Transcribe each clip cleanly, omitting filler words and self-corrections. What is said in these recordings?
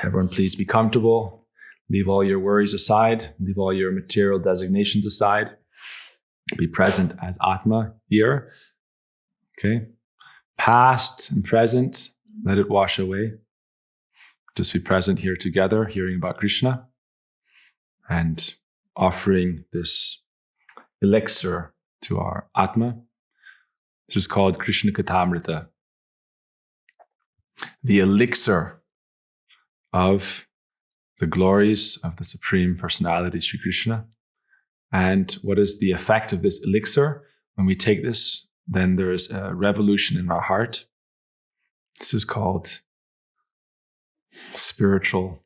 Everyone, please be comfortable. Leave all your worries aside. Leave all your material designations aside. Be present as Atma here. Okay. Past and present, let it wash away. Just be present here together, hearing about Krishna and offering this elixir to our Atma. This is called Krishna Kathamrita, the elixir of the glories of the Supreme Personality, Sri Krishna. And what is the effect of this elixir? When we take this, then there is a revolution in our heart. This is called spiritual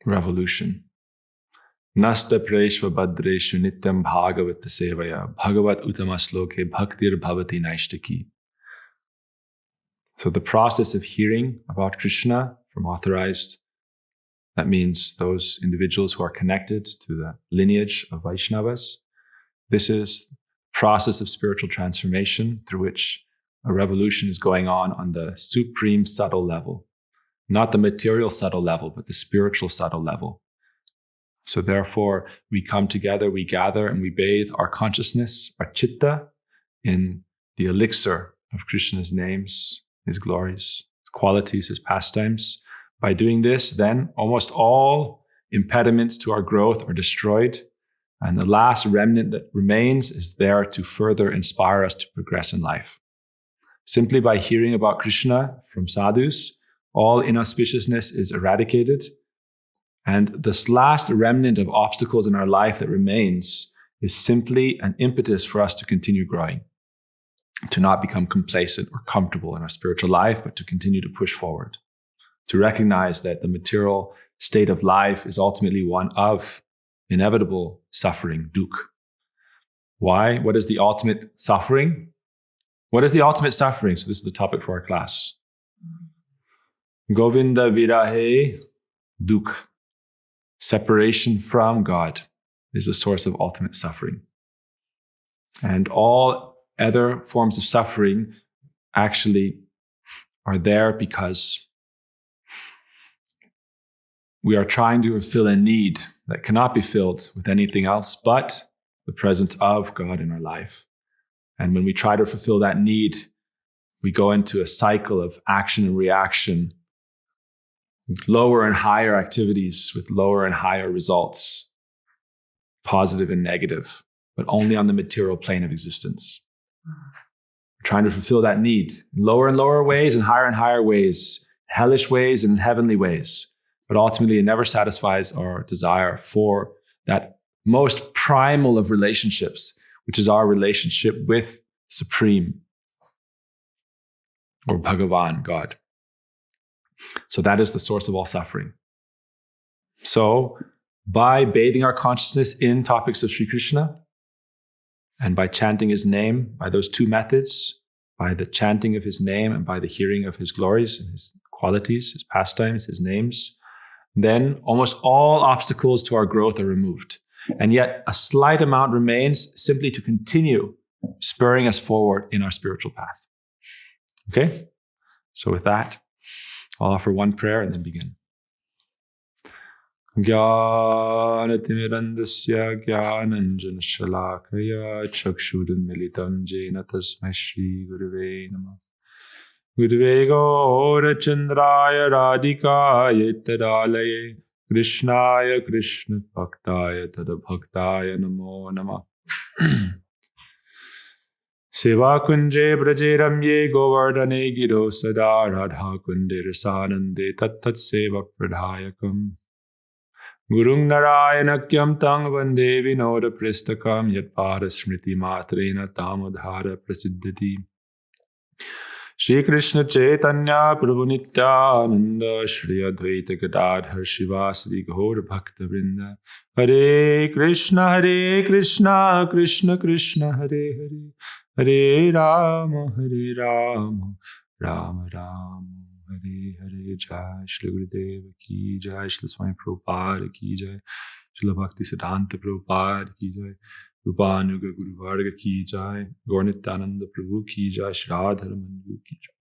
revolution. Nasta preshva badreshu nityam bhagavat sevaya bhagavat utamasloke bhaktir bhavati naishtaki. So the process of hearing about Krishna from authorized, that means those individuals who are connected to the lineage of Vaishnavas. This is the process of spiritual transformation through which a revolution is going on the supreme subtle level. Not the material subtle level, but the spiritual subtle level. So therefore, we come together, we gather, and we bathe our consciousness, our chitta, in the elixir of Krishna's names, his glories, his qualities, his pastimes. By doing this, then almost all impediments to our growth are destroyed, and the last remnant that remains is there to further inspire us to progress in life. Simply by hearing about Krishna from sadhus, all inauspiciousness is eradicated, and this last remnant of obstacles in our life that remains is simply an impetus for us to continue growing, to not become complacent or comfortable in our spiritual life, but to continue to push forward, to recognize that the material state of life is ultimately one of inevitable suffering, dukh. Why? What is the ultimate suffering? What is the ultimate suffering? So this is the topic for our class. Govinda virahe dukh. Separation from God is the source of ultimate suffering. And all other forms of suffering actually are there because we are trying to fulfill a need that cannot be filled with anything else but the presence of God in our life. And when we try to fulfill that need, we go into a cycle of action and reaction, lower and higher activities with lower and higher results, positive and negative, but only on the material plane of existence. We're trying to fulfill that need in lower and lower ways and higher ways, hellish ways and heavenly ways. But ultimately, it never satisfies our desire for that most primal of relationships, which is our relationship with Supreme or Bhagavan, God. So that is the source of all suffering. So by bathing our consciousness in topics of Sri Krishna and by chanting his name, by those two methods, by the chanting of his name and by the hearing of his glories and his qualities, his pastimes, his names, then almost all obstacles to our growth are removed. And yet a slight amount remains simply to continue spurring us forward in our spiritual path. Okay? So with that, I'll offer one prayer and then begin. Jnanatirandasya jnananjana shalakaya chakshudunmilitam jena tasmai Shri Gurave Namah. Gurave Gaurachandraya Radhikaya Tadalaye Krishnaya Krishna Bhaktaya Tadabhaktaya Namo Namah. Seva kunje braje ramye govardhane giro sada radha kunde rasanande tat seva pradhayakam. Gurung narayanakyam tang vande vinoda pristakam yat pada smriti matrena tamodhara prasiddhati. Shri Krishna Chaitanya Prabhu Nityananda Shri Advaita Gadadhar Shivasri Gaura Bhakta Vrinda. Hare Krishna Krishna Krishna Hare Hare, Hare Rama Rama Rama Hare Hare. Jai Shri Gurudeva Ki Jai, Shri Swami Prabhupada Ki Jai, Shri Bhakti Siddhanta Prabhupada Ki Jai, Rupanuga Guru Varga Ki Jai, Gaur-Nityananda Prabhu Ki Jai, Shri Radha-Ramanuja Ki Jai.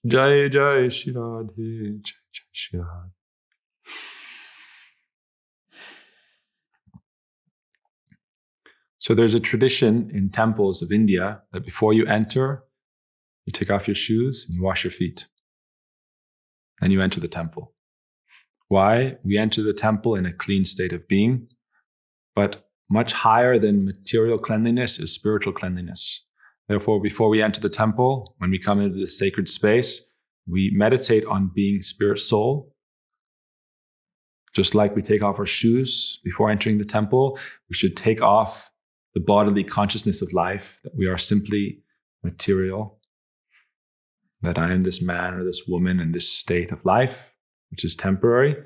Jai Jai Shri Radhe, Jai Jai. Shira. So there's a tradition in temples of India that before you enter, you take off your shoes and you wash your feet. And you enter the temple. Why? We enter the temple in a clean state of being, but much higher than material cleanliness is spiritual cleanliness. Therefore, before we enter the temple, when we come into the sacred space, we meditate on being spirit soul. Just like we take off our shoes before entering the temple, we should take off the bodily consciousness of life, that we are simply material, that I am this man or this woman in this state of life, which is temporary.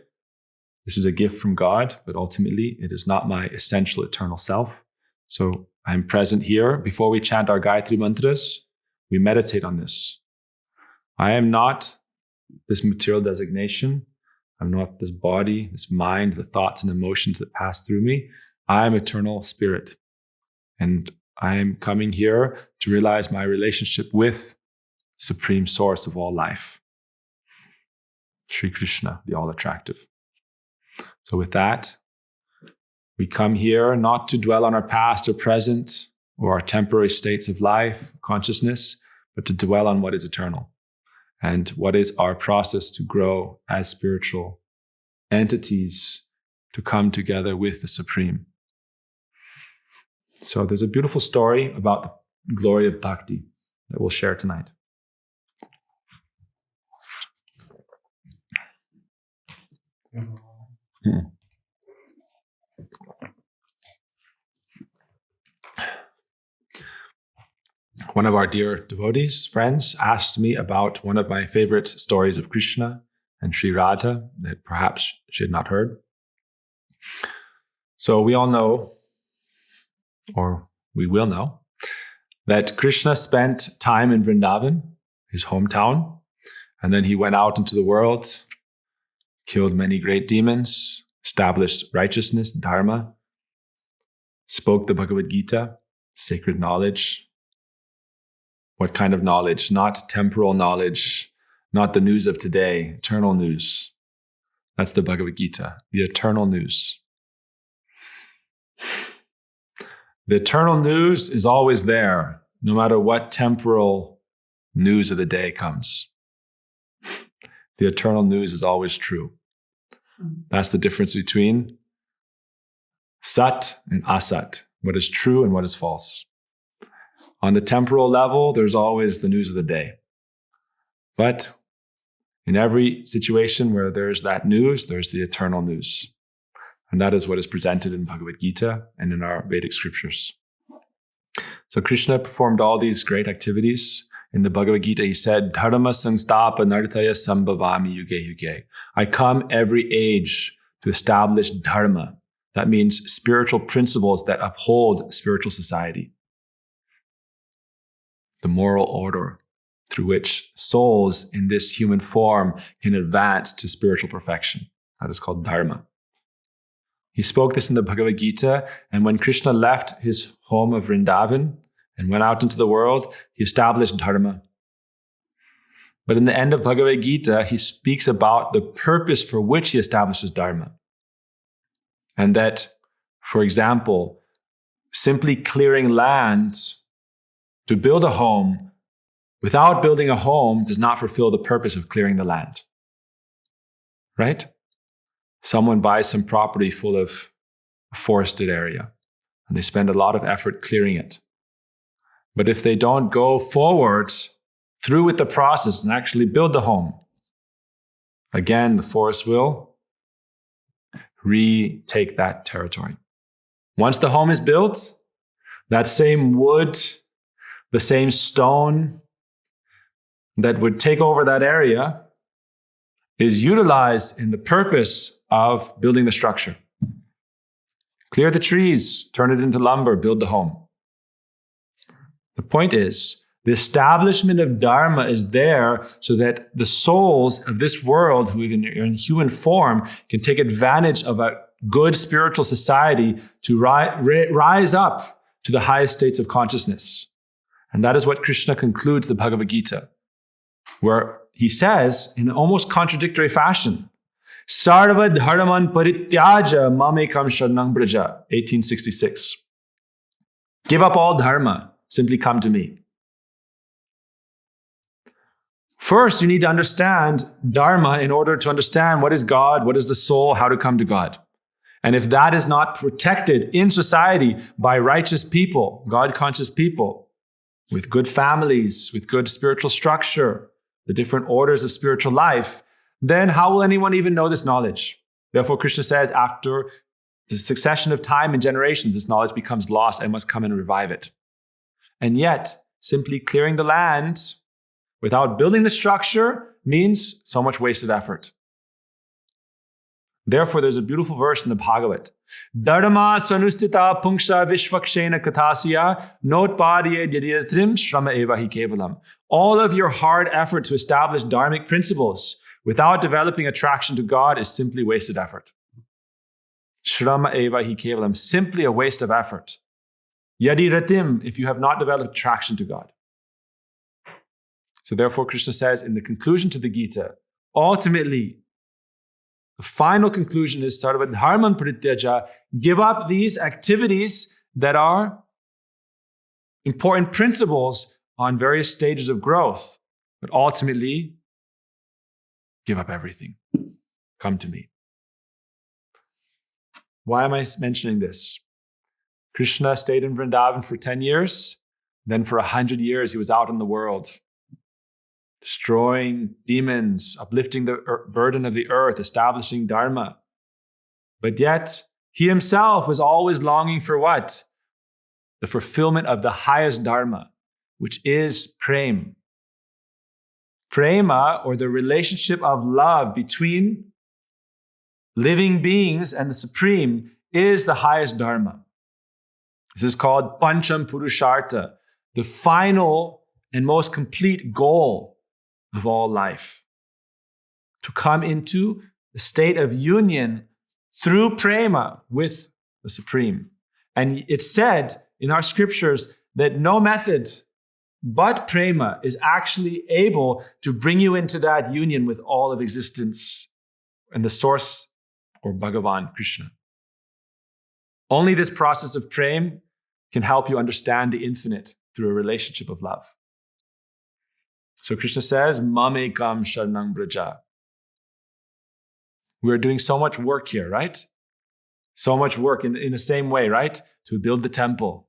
This is a gift from God, but ultimately it is not my essential eternal self. So I'm present here. Before we chant our Gayatri mantras, we meditate on this. I am not this material designation. I'm not this body, this mind, the thoughts and emotions that pass through me. I am eternal spirit. And I am coming here to realize my relationship with Supreme Source of all life, Sri Krishna, the all-attractive. So with that, we come here not to dwell on our past or present or our temporary states of life, consciousness, but to dwell on what is eternal and what is our process to grow as spiritual entities to come together with the Supreme. So there's a beautiful story about the glory of bhakti that we'll share tonight. One of our dear devotees, friends, asked me about one of my favorite stories of Krishna and Sri Radha that perhaps she had not heard. So we all know, or we will know, that Krishna spent time in Vrindavan, his hometown, and then he went out into the world, killed many great demons, established righteousness, Dharma, spoke the Bhagavad Gita, sacred knowledge. What kind of knowledge? Not temporal knowledge, not the news of today, eternal news. That's the Bhagavad Gita, the eternal news. The eternal news is always there, no matter what temporal news of the day comes. The eternal news is always true. That's the difference between sat and asat, what is true and what is false. On the temporal level, there's always the news of the day. But in every situation where there's that news, there's the eternal news. And that is what is presented in Bhagavad Gita and in our Vedic scriptures. So Krishna performed all these great activities. In the Bhagavad Gita, he said, Dharma samstapa narthaya sambhavami yuge yuge. I come every age to establish dharma. That means spiritual principles that uphold spiritual society. The moral order through which souls in this human form can advance to spiritual perfection. That is called Dharma. He spoke this in the Bhagavad Gita, and when Krishna left his home of Vrindavan and went out into the world, he established Dharma. But in the end of Bhagavad Gita, he speaks about the purpose for which he establishes Dharma. And that, for example, simply clearing land to build a home without building a home does not fulfill the purpose of clearing the land. Right? Someone buys some property full of a forested area, and they spend a lot of effort clearing it. But if they don't go forward through with the process and actually build the home, again, the forest will retake that territory. Once the home is built, that same wood, the same stone that would take over that area is utilized in the purpose of building the structure. Clear the trees, turn it into lumber, build the home. The point is, the establishment of Dharma is there so that the souls of this world who are in human form can take advantage of a good spiritual society to rise up to the highest states of consciousness. And that is what Krishna concludes the Bhagavad Gita, where he says in almost contradictory fashion, Sarva dharman parityaja mamekam sharanam braja, 1866. Give up all dharma, simply come to me. First, you need to understand dharma in order to understand what is God, what is the soul, how to come to God. And if that is not protected in society by righteous people, God-conscious people, with good families, with good spiritual structure, the different orders of spiritual life, then how will anyone even know this knowledge? Therefore, Krishna says, after the succession of time and generations, this knowledge becomes lost and must come and revive it. And yet, simply clearing the land without building the structure means so much wasted effort. Therefore, there's a beautiful verse in the Bhagavad. Dharma sanustita punksha vishvakshena kathasya notpadye didiyatrim shrama eva hi kevalam. All of your hard effort to establish dharmic principles without developing attraction to God is simply wasted effort. Shrama eva hi kevalam, simply a waste of effort. Yadi ratim, if you have not developed attraction to God. So therefore, Krishna says in the conclusion to the Gita, ultimately, the final conclusion is sarva dharman parityaja, give up these activities that are important principles on various stages of growth, but ultimately, give up everything. Come to me. Why am I mentioning this? Krishna stayed in Vrindavan for 10 years. Then for 100 years, he was out in the world, destroying demons, uplifting the burden of the earth, establishing Dharma. But yet, he himself was always longing for what? The fulfillment of the highest Dharma, which is prema. Prema, or the relationship of love between living beings and the Supreme, is the highest Dharma. This is called Pancham Purushartha, the final and most complete goal of all life. To come into the state of union through prema with the Supreme. And it's said in our scriptures that no method but prema is actually able to bring you into that union with all of existence and the source, or Bhagavan, Krishna. Only this process of prema can help you understand the infinite through a relationship of love. So Krishna says, Mamekam Sharanam Braja. We're doing so much work here, right? So much work in the same way, right? To build the temple,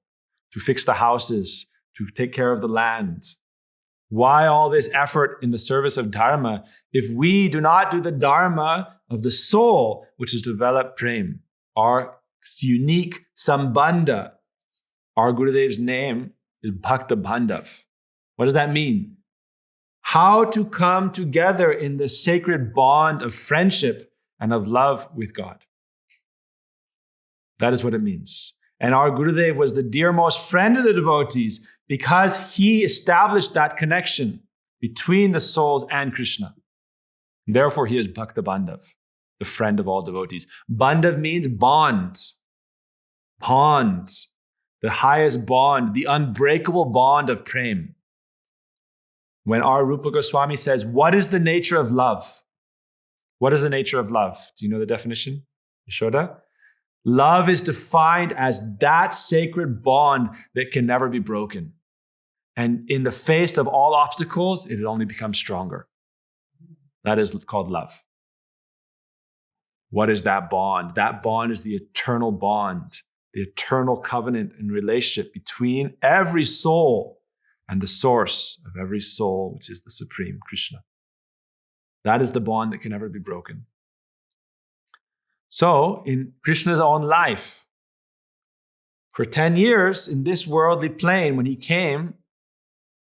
to fix the houses, to take care of the land. Why all this effort in the service of Dharma if we do not do the Dharma of the soul, which is developed prem, our unique sambandha? Our Gurudev's name is Bhakta Bandhav. What does that mean? How to come together in the sacred bond of friendship and of love with God. That is what it means. And our Gurudev was the dearmost friend of the devotees because he established that connection between the souls and Krishna. Therefore, he is Bhakta Bandhav, the friend of all devotees. Bandhav means bond. Bond. The highest bond, the unbreakable bond of prem. When our Rupa Goswami says, what is the nature of love? What is the nature of love? Do you know the definition? Yashoda? Love is defined as that sacred bond that can never be broken. And in the face of all obstacles, it only becomes stronger. That is called love. What is that bond? That bond is the eternal bond, the eternal covenant and relationship between every soul and the source of every soul, which is the Supreme Krishna. That is the bond that can never be broken. So, in Krishna's own life, for 10 years in this worldly plane, when he came,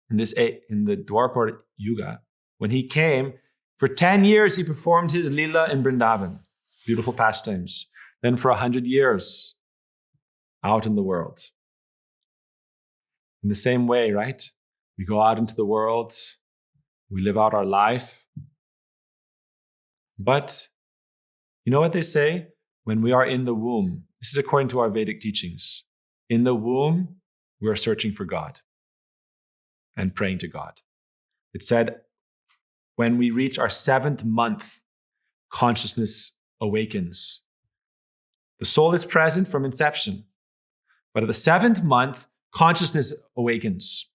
in the Dwapara Yuga, when he came, for 10 years he performed his Lila in Vrindavan, beautiful pastimes. Then for 100 years, out in the world. In the same way, right? We go out into the world, we live out our life. But you know what they say? When we are in the womb, this is according to our Vedic teachings. In the womb, we are searching for God and praying to God. It said, when we reach our 7th month, consciousness awakens. The soul is present from inception, but at the 7th month, consciousness awakens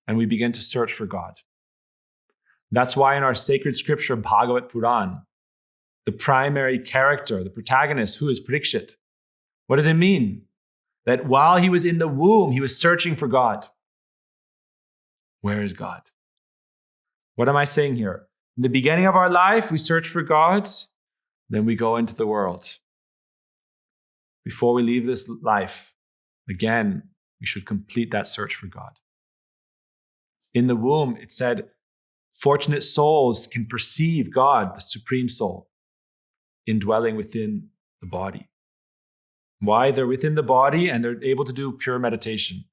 and we begin to search for God. That's why in our sacred scripture, Bhagavad Puran, the primary character, the protagonist, who is Parikshit, what does it mean? That while he was in the womb, he was searching for God. Where is God? What am I saying here? In the beginning of our life, we search for God, then we go into the world. Before we leave this life, again, we should complete that search for God. In the womb, it said, fortunate souls can perceive God, the Supreme Soul, indwelling within the body. Why? They're within the body and they're able to do pure meditation.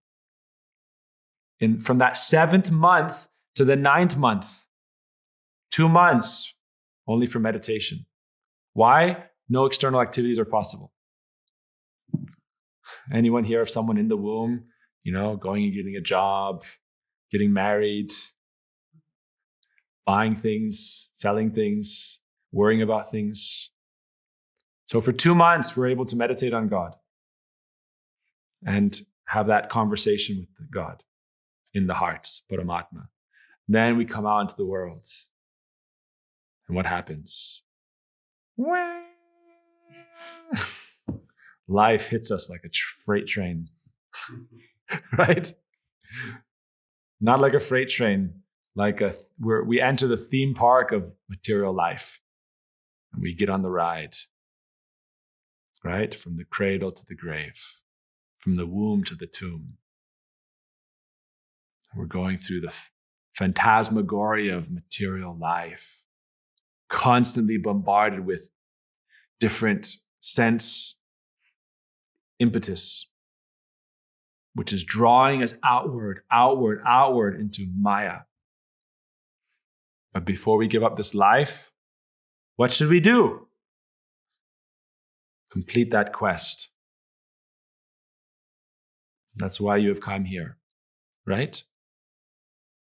From that 7th month to the 9th month, 2 months only for meditation. Why? No external activities are possible. Anyone here of someone in the womb, going and getting a job, getting married, buying things, selling things, worrying about things? So for 2 months, we're able to meditate on God and have that conversation with God in the hearts, Paramatma. Then we come out into the world. And what happens? Life hits us like a freight train, right? Not like a freight train, we enter the theme park of material life and we get on the ride. Right? From the cradle to the grave, from the womb to the tomb. We're going through the phantasmagoria of material life, constantly bombarded with different sense impetus, which is drawing us outward into Maya. But before we give up this life, what should we do? Complete that quest. That's why you have come here, right?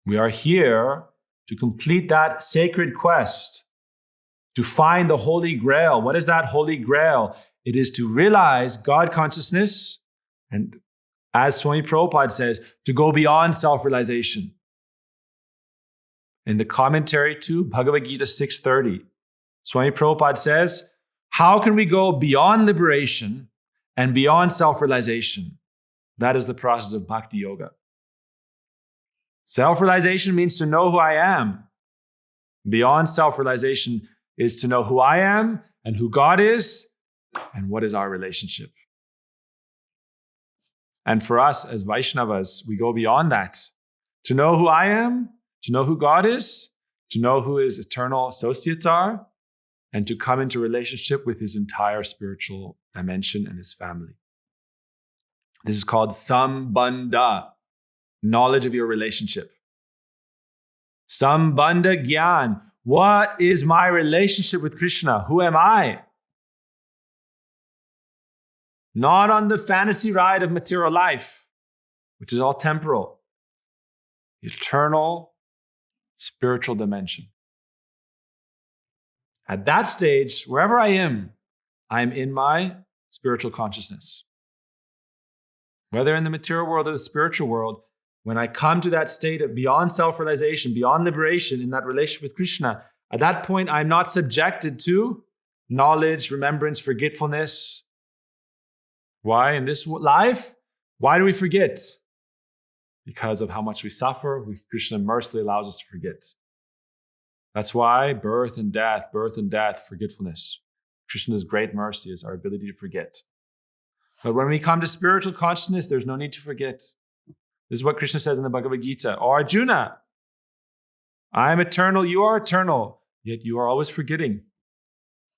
We are here to complete that sacred quest, to find the Holy Grail. What is that Holy Grail? It is to realize God consciousness, and as Swami Prabhupada says, to go beyond self-realization. In the commentary to Bhagavad Gita 6:30, Swami Prabhupada says, how can we go beyond liberation and beyond self-realization? That is the process of bhakti yoga. Self-realization means to know who I am. Beyond self-realization is to know who I am and who God is and what is our relationship. And for us as Vaishnavas, we go beyond that. To know who I am, to know who God is, to know who his eternal associates are, and to come into relationship with his entire spiritual dimension and his family. This is called Sambandha, knowledge of your relationship. Sambandha Gyan, what is my relationship with Krishna? Who am I? Not on the fantasy ride of material life, which is all temporal. The eternal spiritual dimension. At that stage, wherever I am in my spiritual consciousness. Whether in the material world or the spiritual world, when I come to that state of beyond self-realization, beyond liberation, in that relationship with Krishna, at that point, I'm not subjected to knowledge, remembrance, forgetfulness. Why? In this life, why do we forget? Because of how much we suffer, Krishna mercifully allows us to forget. That's why birth and death, forgetfulness. Krishna's great mercy is our ability to forget. But when we come to spiritual consciousness, there's no need to forget. This is what Krishna says in the Bhagavad Gita. Oh, Arjuna, I am eternal, you are eternal, yet you are always forgetting.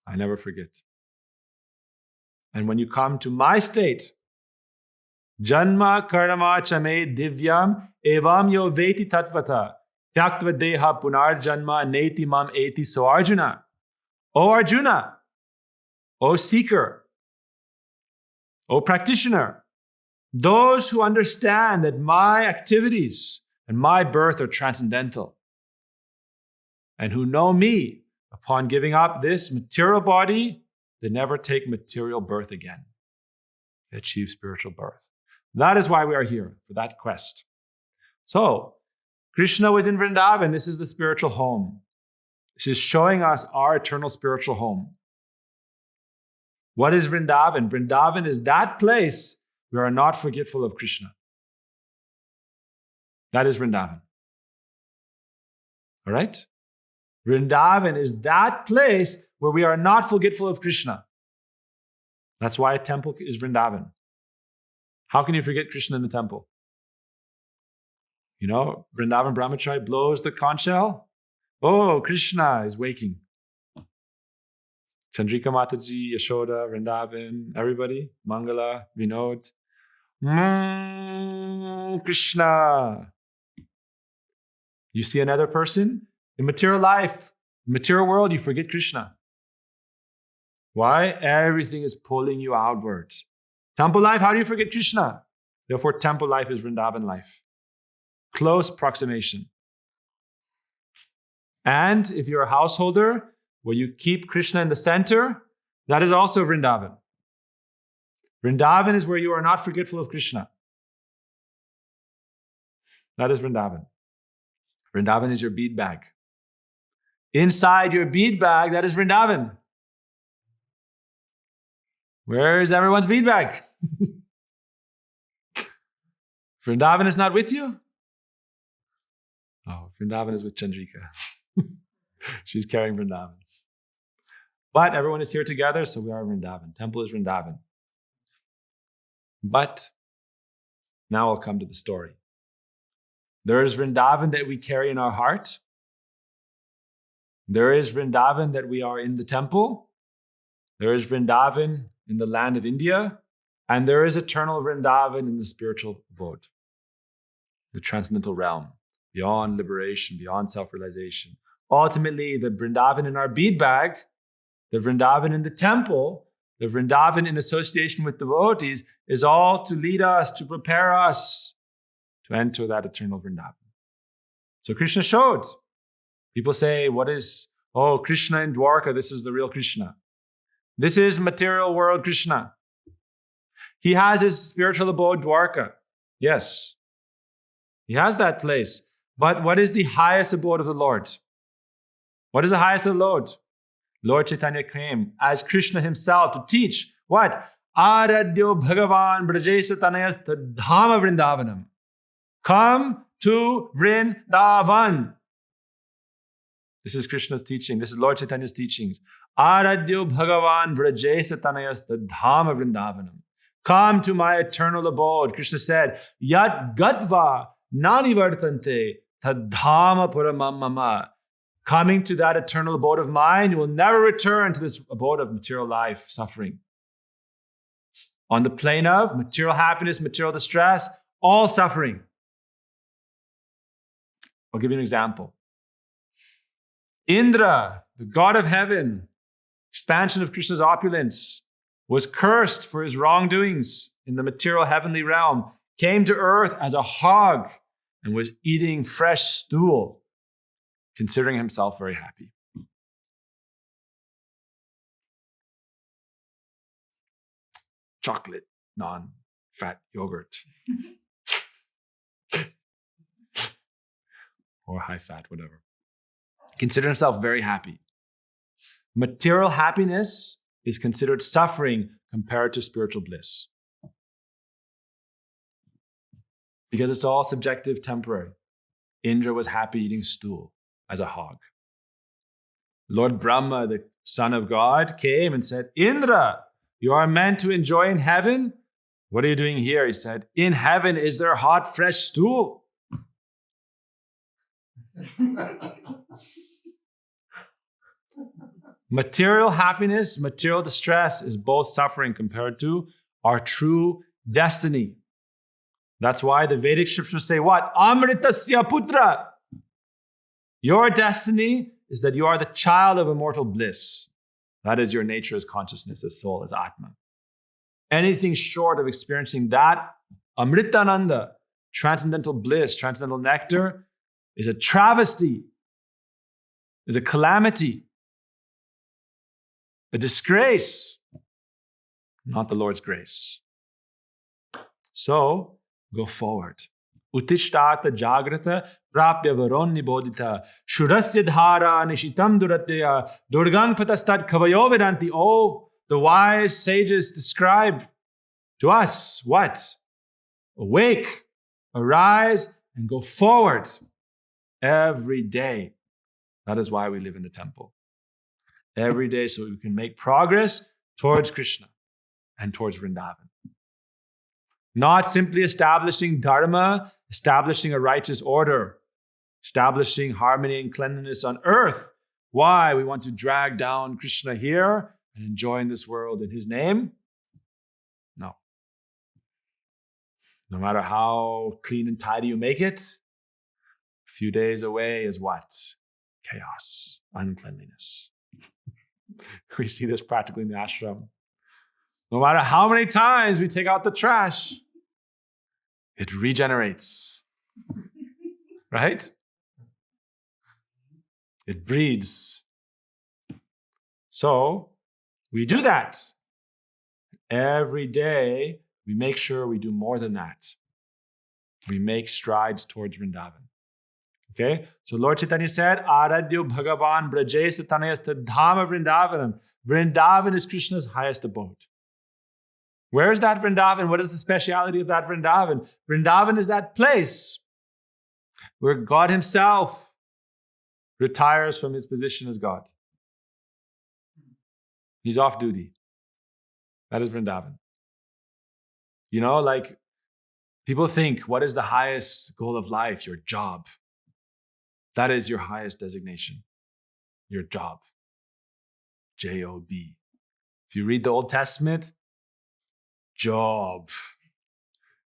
I never forget. And when you come to my state, Janma karma chame divyam evam yo veti tatvata tyaktva deha punar janma neti mam eti. So Arjuna, O seeker, O practitioner, those who understand that my activities and my birth are transcendental and who know me, upon giving up this material body, they never take material birth again. They achieve spiritual birth. That is why we are here, for that quest. So, Krishna was in Vrindavan. This is the spiritual home. This is showing us our eternal spiritual home. What is Vrindavan? Vrindavan is that place where we are not forgetful of Krishna. That is Vrindavan. All right? Vrindavan is that place where we are not forgetful of Krishna. That's why a temple is Vrindavan. How can you forget Krishna in the temple? You know, Vrindavan Brahmachari blows the conch shell. Oh, Krishna is waking. Chandrika Mataji, Yashoda, Vrindavan, everybody, Mangala, Vinod. Krishna. You see another person? In material life, material world, you forget Krishna. Why? Everything is pulling you outward. Temple life, how do you forget Krishna? Therefore, temple life is Vrindavan life. Close approximation. And if you're a householder, where you keep Krishna in the center, that is also Vrindavan. Vrindavan is where you are not forgetful of Krishna. That is Vrindavan. Vrindavan is your bead bag. Inside your bead bag, that is Vrindavan. Where is everyone's bead bag? Vrindavan is not with you? Oh, Vrindavan is with Chandrika. She's carrying Vrindavan. But everyone is here together, so we are Vrindavan. Temple is Vrindavan. But now I'll come to the story. There is Vrindavan that we carry in our heart. There is Vrindavan that we are in the temple. There is Vrindavan in the land of India. And there is eternal Vrindavan in the spiritual abode, the transcendental realm, beyond liberation, beyond self-realization. Ultimately, the Vrindavan in our bead bag, the Vrindavan in the temple, the Vrindavan in association with devotees is all to lead us, to prepare us to enter that eternal Vrindavan. So Krishna showed. People say, Krishna in Dwarka, this is the real Krishna. This is material world Krishna. He has his spiritual abode, Dwarka. Yes, he has that place. But what is the highest abode of the Lord? What is the highest of the Lord? Lord Chaitanya came as Krishna himself to teach what? Aradyo Bhagavan Brajesa Tanayas Dhama Vrindavanam. Come to Vrindavan. This is Krishna's teaching. This is Lord Chaitanya's teachings. Aradyo Bhagavan Brajesa Tanayas Dhama Vrindavanam. Come to my eternal abode. Krishna said, Yat Gatva Nani Vartante Tadhama Puramam Mama. Coming to that eternal abode of mine, you will never return to this abode of material life, suffering. On the plane of material happiness, material distress, all suffering. I'll give you an example. Indra, the god of heaven, expansion of Krishna's opulence, was cursed for his wrongdoings in the material heavenly realm, came to earth as a hog and was eating fresh stool, considering himself very happy. Chocolate, non-fat yogurt. Or high fat, whatever. Considered himself very happy. Material happiness is considered suffering compared to spiritual bliss. Because it's all subjective, temporary. Indra was happy eating stool as a hog. Lord Brahma, the son of God, came and said, Indra, you are meant to enjoy in heaven. What are you doing here? He said, in heaven is there hot, fresh stool. Material happiness, material distress is both suffering compared to our true destiny. That's why the Vedic scriptures say what? Amritasya putra. Your destiny is that you are the child of immortal bliss. That is your nature as consciousness, as soul, as Atma. Anything short of experiencing that Amritananda, transcendental bliss, transcendental nectar, is a travesty. is a calamity, a disgrace, not the Lord's grace. So, go forward. Utishtata jagrata prapya varon nibodita shurasya dhara nishitam duratya durgang patastad kavayo vedanti. Oh, the wise sages describe to us what? Awake, arise, and go forward every day. That is why we live in the temple. Every day so we can make progress towards Krishna and towards Vrindavan. Not simply establishing Dharma, establishing a righteous order, establishing harmony and cleanliness on earth. Why? We want to drag down Krishna here and enjoy in this world in his name? No. No matter how clean and tidy you make it, a few days away is what? Chaos, uncleanliness. We see this practically in the ashram. No matter how many times we take out the trash, it regenerates. Right? It breeds. So, we do that. Every day, we make sure we do more than that. We make strides towards Vrindavan. Okay? So Lord Chaitanya said, Aradhyo Bhagavan Braje Satanayasta Dhama Vrindavanam. Vrindavan is Krishna's highest abode. Where is that Vrindavan? What is the speciality of that Vrindavan? Vrindavan is that place where God himself retires from his position as God. He's off duty. That is Vrindavan. You know, like people think, what is the highest goal of life? Your job. That is your highest designation. Your job. J-O-B. If you read the Old Testament, Job.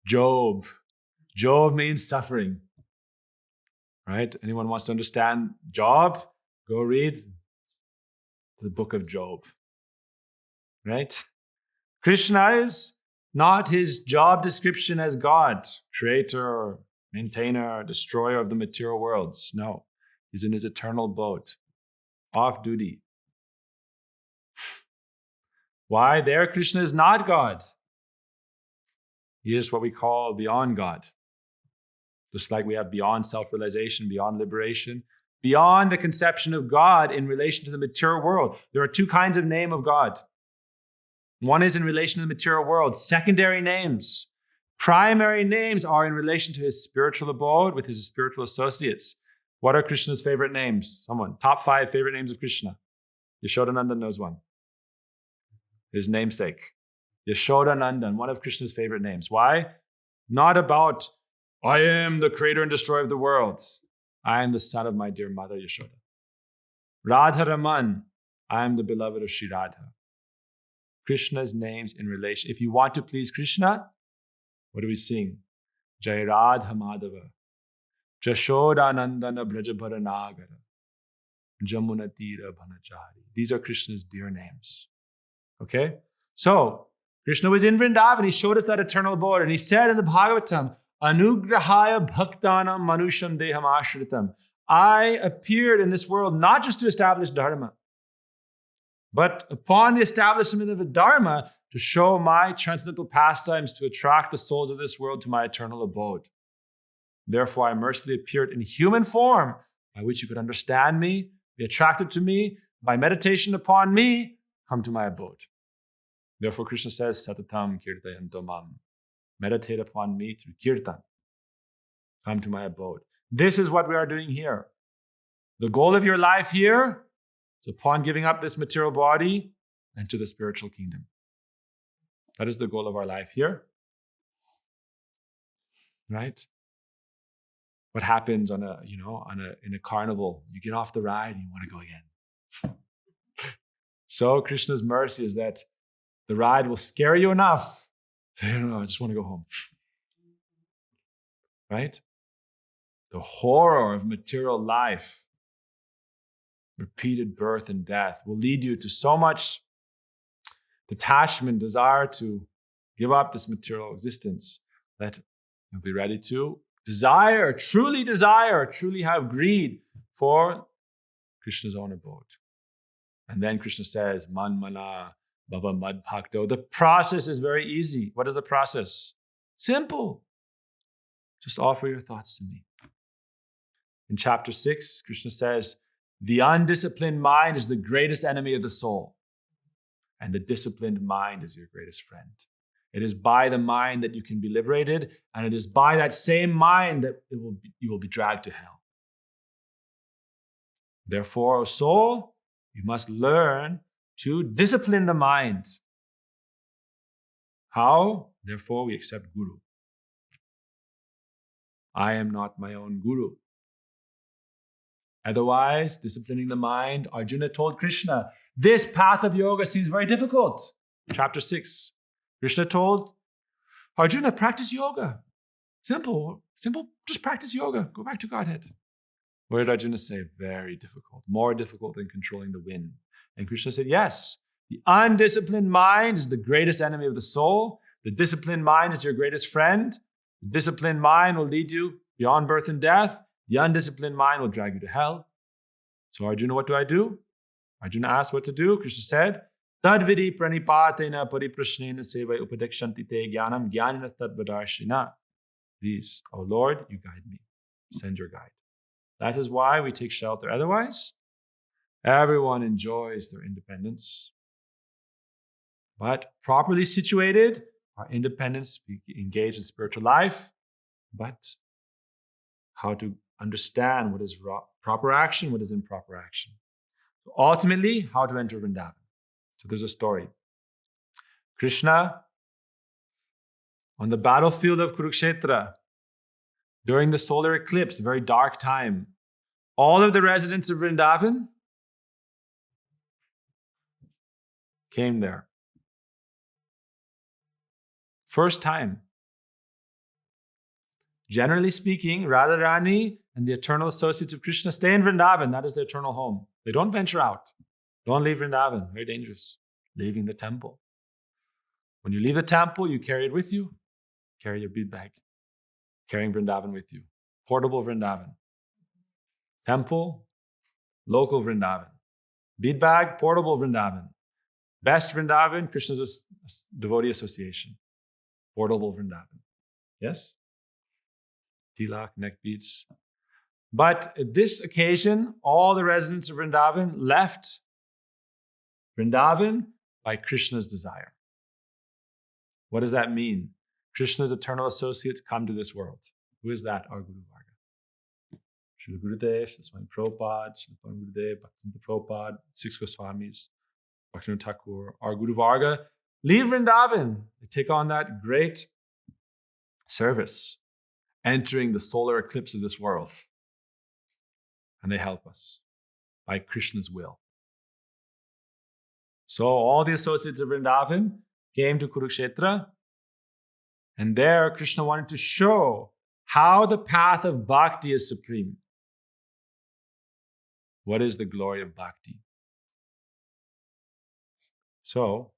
Job means suffering. Right? Anyone wants to understand Job? Go read the book of Job. Right? Krishna is not his job description as God, creator, maintainer, destroyer of the material worlds. No. He's in his eternal abode, off duty. Why? There Krishna is not God. He is what we call beyond God. Just like we have beyond self-realization, beyond liberation, beyond the conception of God in relation to the material world. There are two kinds of name of God. One is in relation to the material world, secondary names. Primary names are in relation to his spiritual abode with his spiritual associates. What are Krishna's favorite names? Someone, top 5 favorite names of Krishna. Yashodananda knows one. His namesake. Yashodanandan, one of Krishna's favorite names. Why? Not about, I am the creator and destroyer of the world. I am the son of my dear mother, Yashoda. Radha-Raman, I am the beloved of Sri Radha. Krishna's names in relation. If you want to please Krishna, what do we sing? Jai Radha Madhava, Jashodanandana Brajabharanagara, Jamuna Tira Bhanachari. These are Krishna's dear names. Okay? So, Krishna was in Vrindavan. He showed us that eternal abode. And he said in the Bhagavatam, Anugrahaya Bhaktanam Manusham Deham Ashritam. I appeared in this world not just to establish Dharma, but upon the establishment of the Dharma, to show my transcendental pastimes to attract the souls of this world to my eternal abode. Therefore, I mercifully appeared in human form, by which you could understand me, be attracted to me, by meditation upon me, come to my abode. Therefore, Krishna says, Satatam Kirtayanto Mam. Meditate upon me through kirtan. Come to my abode. This is what we are doing here. The goal of your life here is upon giving up this material body and to the spiritual kingdom. That is the goal of our life here. Right? What happens in a carnival? You get off the ride and you want to go again. So Krishna's mercy is that the ride will scare you enough. I don't know, I just want to go home. Right? The horror of material life, repeated birth and death, will lead you to so much detachment, desire to give up this material existence that you'll be ready to truly have greed for Krishna's own abode. And then Krishna says, Man mana bhava mad bhakto. The process is very easy. What is the process? Simple. Just offer your thoughts to me. In chapter 6, Krishna says, the undisciplined mind is the greatest enemy of the soul, and the disciplined mind is your greatest friend. It is by the mind that you can be liberated, and it is by that same mind that you will be dragged to hell. Therefore, O soul, you must learn to discipline the mind. How? Therefore, we accept Guru. I am not my own Guru. Otherwise, disciplining the mind, Arjuna told Krishna, this path of yoga seems very difficult. Chapter 6. Krishna told Arjuna, practice yoga. Simple, just practice yoga. Go back to Godhead. What did Arjuna say? Very difficult, more difficult than controlling the wind. And Krishna said, yes, the undisciplined mind is the greatest enemy of the soul. The disciplined mind is your greatest friend. The disciplined mind will lead you beyond birth and death. The undisciplined mind will drag you to hell. So Arjuna, what do I do? Arjuna asked what to do. Krishna said, Tadvidi pranipatena pariprashnena sevai upadekshanti te jnanam jnanina tadvadarshina. Please, O Lord, you guide me. Send your guide. That is why we take shelter. Otherwise, everyone enjoys their independence. But properly situated, our independence, we engage in spiritual life, but how to understand what is proper action, what is improper action. So ultimately, how to enter Vrindavan. So there's a story. Krishna, on the battlefield of Kurukshetra, during the solar eclipse, a very dark time, all of the residents of Vrindavan came there. First time. Generally speaking, Radharani and the eternal associates of Krishna stay in Vrindavan. That is their eternal home. They don't venture out. Don't leave Vrindavan. Very dangerous. Leaving the temple. When you leave the temple, you carry it with you. Carry your bead bag. Carrying Vrindavan with you. Portable Vrindavan. Temple, local Vrindavan. Bead bag, portable Vrindavan. Best Vrindavan, Krishna's devotee association. Portable Vrindavan. Yes? Tilak, neck beads. But at this occasion, all the residents of Vrindavan left Vrindavan by Krishna's desire. What does that mean? Krishna's eternal associates come to this world. Who is that? Our Guru Varga. Srila Gurudev, Srila Swami Prabhupada, Srila Gurudev, Bhakta Prabhupada, six Goswamis, Bhaktivinoda Thakur, our Guru Varga, leave Vrindavan. They take on that great service, entering the solar eclipse of this world. And they help us by Krishna's will. So all the associates of Vrindavan came to Kurukshetra, and there Krishna wanted to show how the path of bhakti is supreme. What is the glory of bhakti? So,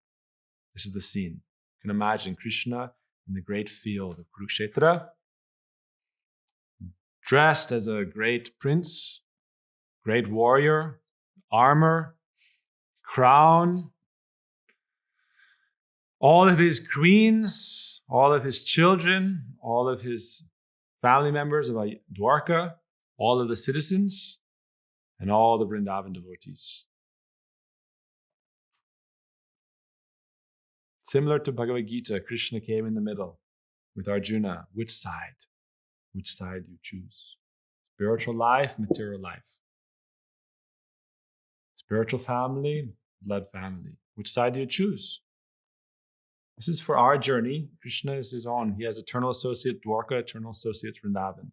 this is the scene. You can imagine Krishna in the great field of Kurukshetra, dressed as a great prince, great warrior, armor, crown, all of his queens, all of his children, all of his family members of Dwarka, all of the citizens, and all the Vrindavan devotees. Similar to Bhagavad Gita, Krishna came in the middle with Arjuna. Which side? Which side you choose? Spiritual life, material life. Spiritual family, blood family. Which side do you choose? This is for our journey. Krishna is his own. He has eternal associate Dwarka, eternal associate Vrindavan.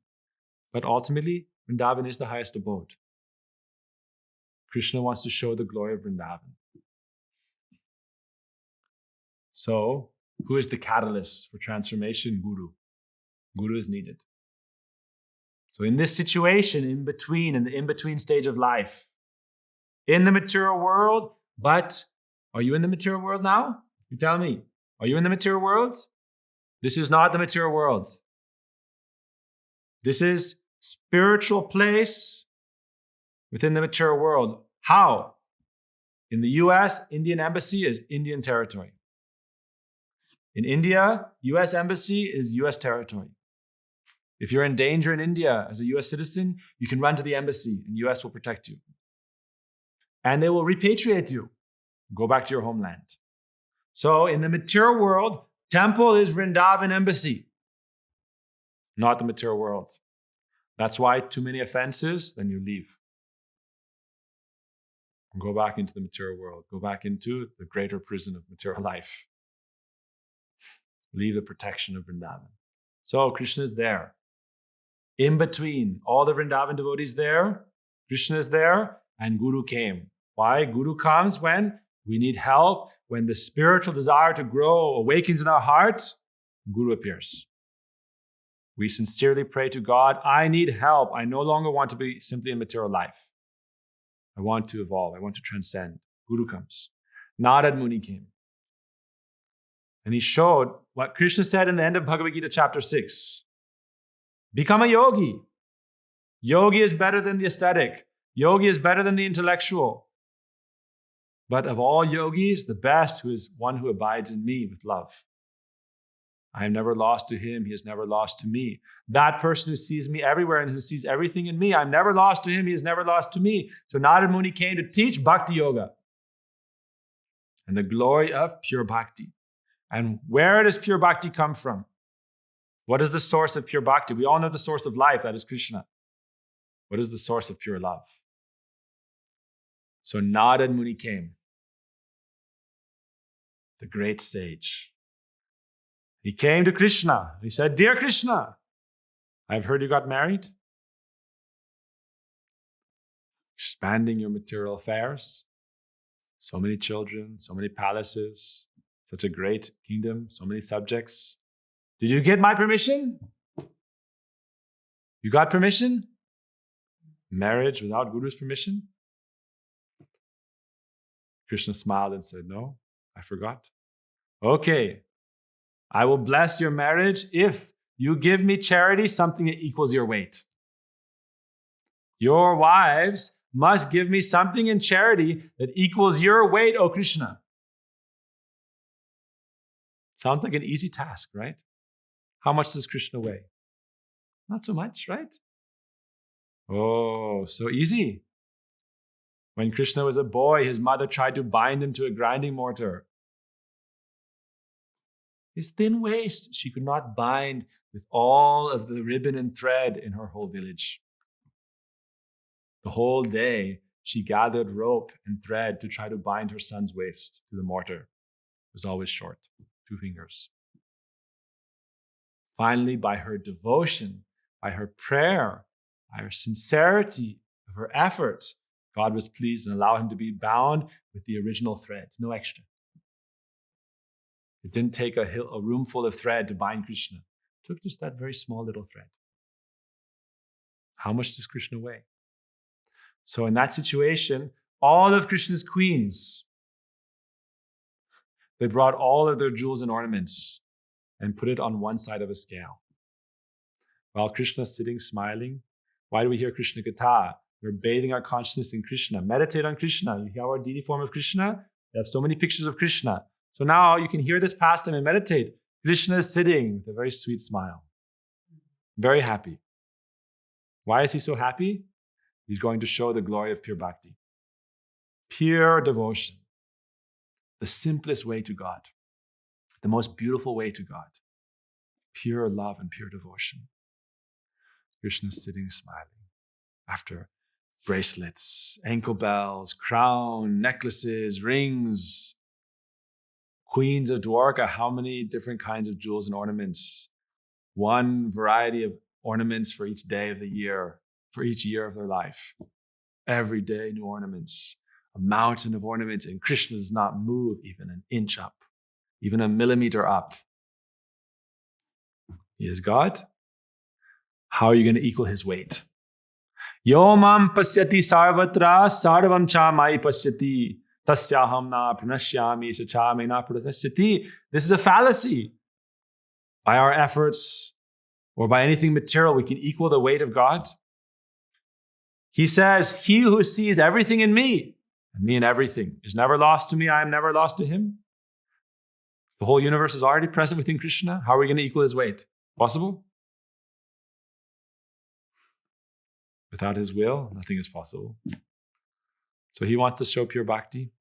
But ultimately, Vrindavan is the highest abode. Krishna wants to show the glory of Vrindavan. So, who is the catalyst for transformation? Guru. Guru is needed. So in this situation, in the in-between stage of life, in the material world, but are you in the material world now? You tell me. Are you in the material world? This is not the material world. This is spiritual place within the mature world. How? In the US, Indian embassy is Indian territory. In India, US embassy is US territory. If you're in danger in India as a US citizen, you can run to the embassy and US will protect you. And they will repatriate you. Go back to your homeland. So in the mature world, temple is Vrindavan embassy, not the mature world. That's why too many offenses, then you leave. Go back into the mature world. Go back into the greater prison of material life. Leave the protection of Vrindavan. So Krishna is there. In between, all the Vrindavan devotees there, Krishna is there, and Guru came. Why? Guru comes when we need help, when the spiritual desire to grow awakens in our hearts, Guru appears. We sincerely pray to God, I need help. I no longer want to be simply in material life. I want to evolve. I want to transcend. Guru comes. Narad Muni came. And he showed what Krishna said in the end of Bhagavad Gita chapter 6. Become a yogi. Yogi is better than the ascetic. Yogi is better than the intellectual. But of all yogis, the best is one who abides in me with love. I am never lost to him. He is never lost to me. That person who sees me everywhere and who sees everything in me, I'm never lost to him. He is never lost to me. So Narad Muni came to teach Bhakti Yoga and the glory of pure Bhakti. And where does pure Bhakti come from? What is the source of pure Bhakti? We all know the source of life, that is Krishna. What is the source of pure love? So Narad Muni came, the great sage. He came to Krishna. He said, Dear Krishna, I've heard you got married. Expanding your material affairs. So many children, so many palaces, such a great kingdom, so many subjects. Did you get my permission? You got permission? Marriage without Guru's permission? Krishna smiled and said, No, I forgot. Okay. I will bless your marriage if you give me charity, something that equals your weight. Your wives must give me something in charity that equals your weight, O Krishna. Sounds like an easy task, right? How much does Krishna weigh? Not so much, right? Oh, so easy. When Krishna was a boy, his mother tried to bind him to a grinding mortar. His thin waist, she could not bind with all of the ribbon and thread in her whole village. The whole day, she gathered rope and thread to try to bind her son's waist to the mortar. It was always short, 2 fingers. Finally, by her devotion, by her prayer, by her sincerity of her efforts, God was pleased and allowed him to be bound with the original thread, no extra. It didn't take a room full of thread to bind Krishna. It took just that very small little thread. How much does Krishna weigh? So in that situation, all of Krishna's queens, they brought all of their jewels and ornaments and put it on one side of a scale. While Krishna is sitting smiling, why do we hear Krishna Katha? We're bathing our consciousness in Krishna. Meditate on Krishna. You hear our deity form of Krishna? We have so many pictures of Krishna. So now you can hear this pastime and meditate. Krishna is sitting with a very sweet smile. Very happy. Why is he so happy? He's going to show the glory of pure bhakti. Pure devotion. The simplest way to God. The most beautiful way to God. Pure love and pure devotion. Krishna is sitting smiling. After bracelets, ankle bells, crown, necklaces, rings, queens of Dwarka, how many different kinds of jewels and ornaments? One variety of ornaments for each day of the year, for each year of their life. Every day, new ornaments. A mountain of ornaments, and Krishna does not move even an inch up, even a millimeter up. He is God. How are you going to equal his weight? Yo mam pasyati sarvatra sarvam cha mai pasyati. Tasyaham na pranashyami sacha me na pranasyati. This is a fallacy. By our efforts or by anything material, we can equal the weight of God. He says, he who sees everything in me, and me in everything, is never lost to me, I am never lost to him. The whole universe is already present within Krishna. How are we going to equal his weight? Possible? Without his will, nothing is possible. So he wants to show pure bhakti.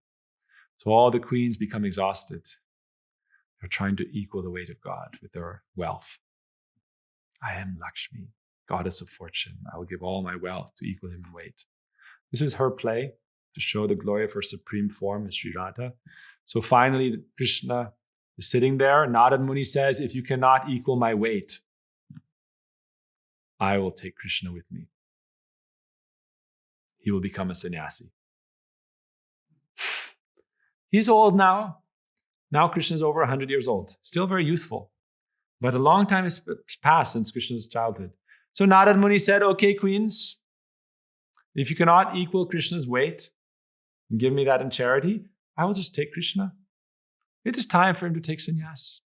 So all the queens become exhausted. They're trying to equal the weight of God with their wealth. I am Lakshmi, goddess of fortune. I will give all my wealth to equal him in weight. This is her play to show the glory of her supreme form as Sri Radha. So finally, Krishna is sitting there. Narad Muni says, if you cannot equal my weight, I will take Krishna with me. He will become a sannyasi. He's old now. Now Krishna is over 100 years old, still very youthful. But a long time has passed since Krishna's childhood. So Narad Muni said, okay, queens, if you cannot equal Krishna's weight and give me that in charity, I will just take Krishna. It is time for him to take sannyas.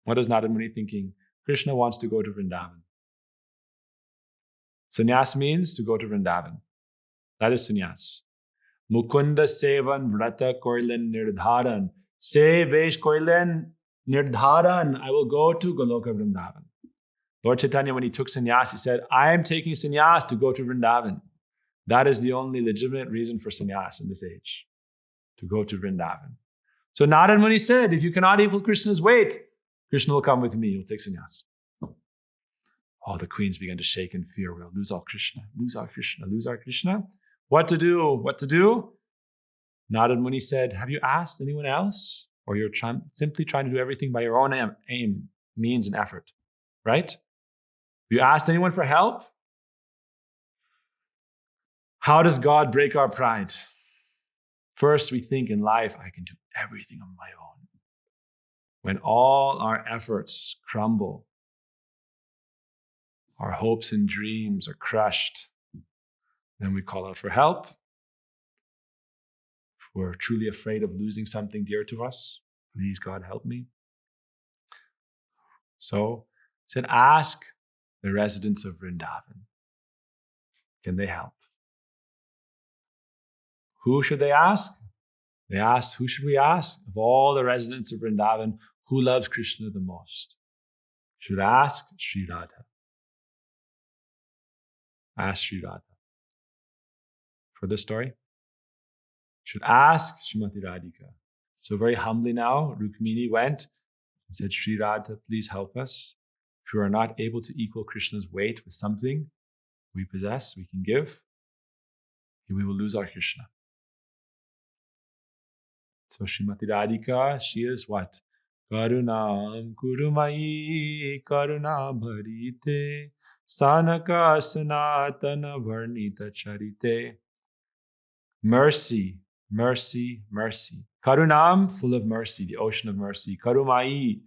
What is Narad Muni thinking? Krishna wants to go to Vrindavan. Sannyas means to go to Vrindavan. That is sannyas. Mukunda sevan vrata koilen nirdharan. Se vesh koilen nirdharan. I will go to Goloka Vrindavan. Lord Chaitanya, when he took sannyas, he said, I am taking sannyas to go to Vrindavan. That is the only legitimate reason for sannyas in this age, to go to Vrindavan. So Narad Muni said, if you cannot equal Krishna's weight, Krishna will come with me. He'll take sannyas. All the queens began to shake in fear. We'll lose our Krishna, lose our Krishna, lose our Krishna. What to do? What to do? Narad Muni said, have you asked anyone else? Or you're simply trying to do everything by your own aim, means, and effort, right? Have you asked anyone for help? How does God break our pride? First, we think in life, I can do everything on my own. When all our efforts crumble, our hopes and dreams are crushed, then we call out for help. If we're truly afraid of losing something dear to us, please, God, help me. So, he said, ask the residents of Vrindavan. Can they help? Who should they ask? They asked, who should we ask? Of all the residents of Vrindavan, who loves Krishna the most? Should ask Sri Radha. Ask Sri Radha. For this story, should ask Srimati Radhika. So very humbly now, Rukmini went and said, Sri Radha, please help us. If we are not able to equal Krishna's weight with something we possess, we can give, we will lose our Krishna. So Srimati Radhika, she is what? Karunam kurumai karuna bharite sanaka sanatana varnita charite. Mercy, mercy, mercy. Karunam, full of mercy, the ocean of mercy. Karumai, the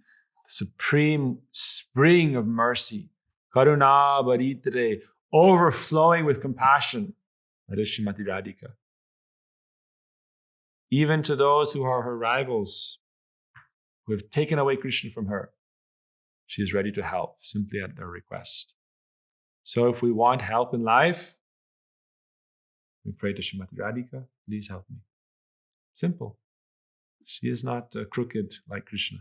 supreme spring of mercy. Karuna bharitre, overflowing with compassion. That is Srimati Radhika. Even to those who are her rivals, who have taken away Krishna from her, she is ready to help, simply at their request. So if we want help in life, we pray to Srimati Radhika, please help me. Simple. She is not crooked like Krishna.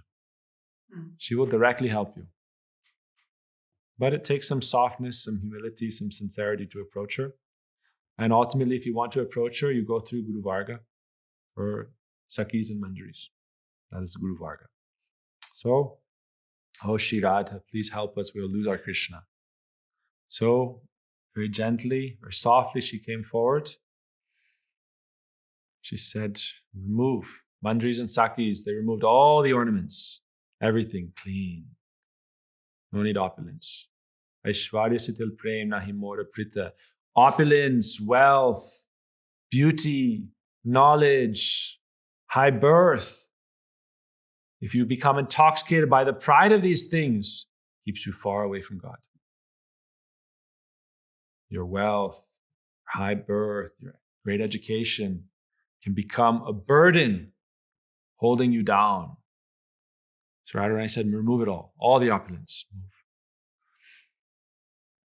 She will directly help you. But it takes some softness, some humility, some sincerity to approach her. And ultimately, if you want to approach her, you go through Guru Varga or Sakis and Manjaris. That is Guru Varga. So, oh Sri Radha, please help us. We will lose our Krishna. So, very gently, very softly, she came forward. She said, remove Manjaris and Sakis. They removed all the ornaments, everything clean. No need opulence. Aishwarya sitil prem nahi mora prita. Opulence, wealth, beauty, knowledge, high birth. If you become intoxicated by the pride of these things, it keeps you far away from God. Your wealth, your high birth, your great education can become a burden holding you down. So Radharani said, remove it all the opulence. Move.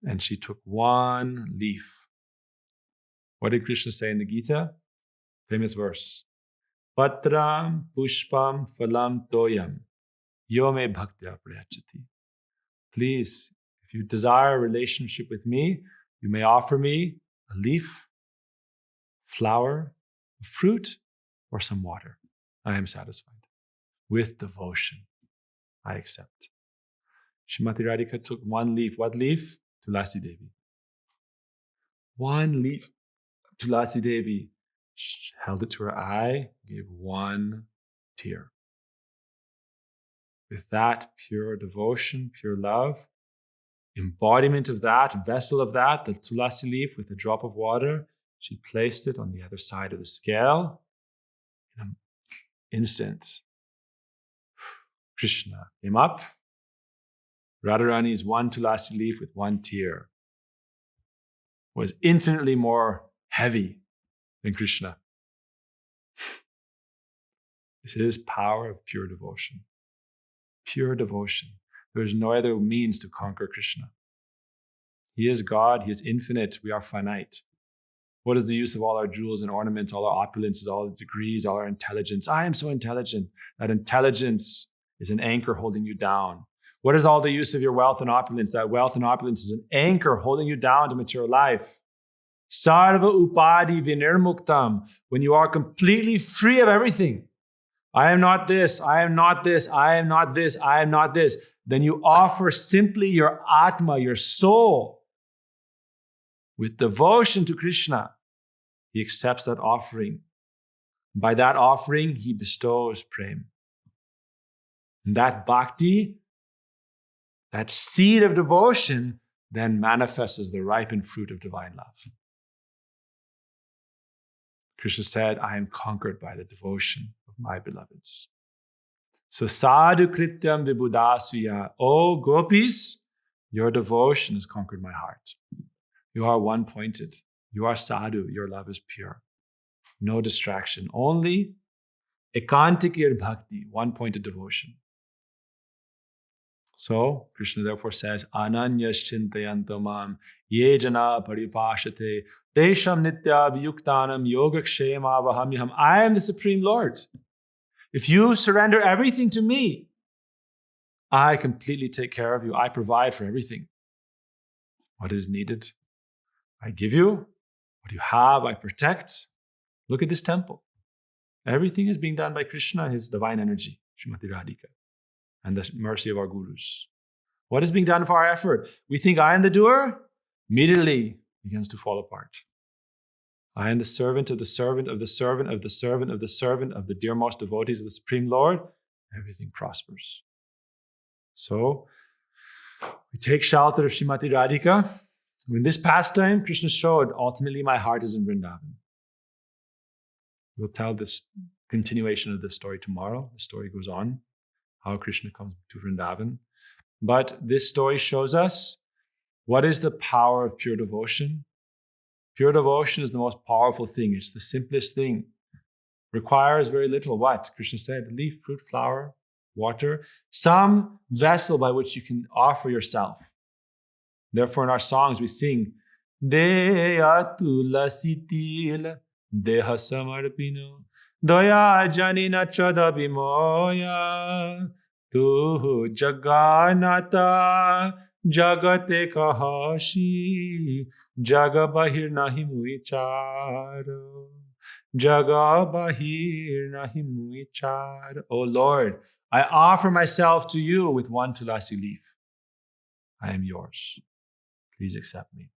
And she took one leaf What did Krishna say in the Gita? Famous verse. Patram pushpam phalam toyam yome bhaktya prayachati. Please, if you desire a relationship with me, you may offer me a leaf, flower, a fruit, or some water. I am satisfied. With devotion, I accept. Srimati Radhika took one leaf. What leaf? Tulasi Devi. One leaf. Tulasi Devi held it to her eye, gave one tear. With that pure devotion, pure love, embodiment of that, vessel of that, the tulasi leaf with a drop of water, she placed it on the other side of the scale. In an instant, Krishna came up. Radharani's one tulasi leaf with one tear was infinitely more heavy than Krishna. This is power of pure devotion. Pure devotion. There is no other means to conquer Krishna. He is God. He is infinite. We are finite. What is the use of all our jewels and ornaments, all our opulences, all our degrees, all our intelligence? I am so intelligent. That intelligence is an anchor holding you down. What is all the use of your wealth and opulence? That wealth and opulence is an anchor holding you down to material life. Sarva upadi vinirmuktam. When you are completely free of everything. I am not this, I am not this, I am not this, I am not this. Then you offer simply your Atma, your soul, with devotion to Krishna. He accepts that offering. By that offering, he bestows prem. And that bhakti, that seed of devotion, then manifests as the ripened fruit of divine love. Krishna said, I am conquered by the devotion of my beloveds. So sadhu krityam vibudasuya. Oh gopis, your devotion has conquered my heart. You are one-pointed. You are sadhu. Your love is pure. No distraction. Only ekantikir bhakti, one-pointed devotion. So Krishna therefore says, Ananyas chintayantamam ye jana paripashate desham nitya viyuktanam yogakshema vahamyaham. I am the Supreme Lord. If you surrender everything to me, I completely take care of you. I provide for everything. What is needed, I give you. What you have, I protect. Look at this temple. Everything is being done by Krishna, his divine energy, Srimati Radhika, and the mercy of our gurus. What is being done for our effort? We think I am the doer, immediately begins to fall apart. I am the servant of the servant of the servant of the servant of the servant of the dearmost devotees of the Supreme Lord. Everything prospers. So, we take shelter of Srimati Radhika. In this pastime, Krishna showed, ultimately my heart is in Vrindavan. We'll tell this continuation of the story tomorrow. The story goes on, how Krishna comes to Vrindavan. But this story shows us what is the power of pure devotion. Pure devotion is the most powerful thing. It's the simplest thing. Requires very little. What? Krishna said, leaf, fruit, flower, water, some vessel by which you can offer yourself. Therefore, in our songs, we sing, Deya tulasi til, deha samarpino, doya janina chadabi moya, tu jaganata, jagate kahashi, jagabahir nahi muicharo, jagabahir nahi muicharo. O Lord, I offer myself to you with one tulasi leaf. I am yours. Please accept me.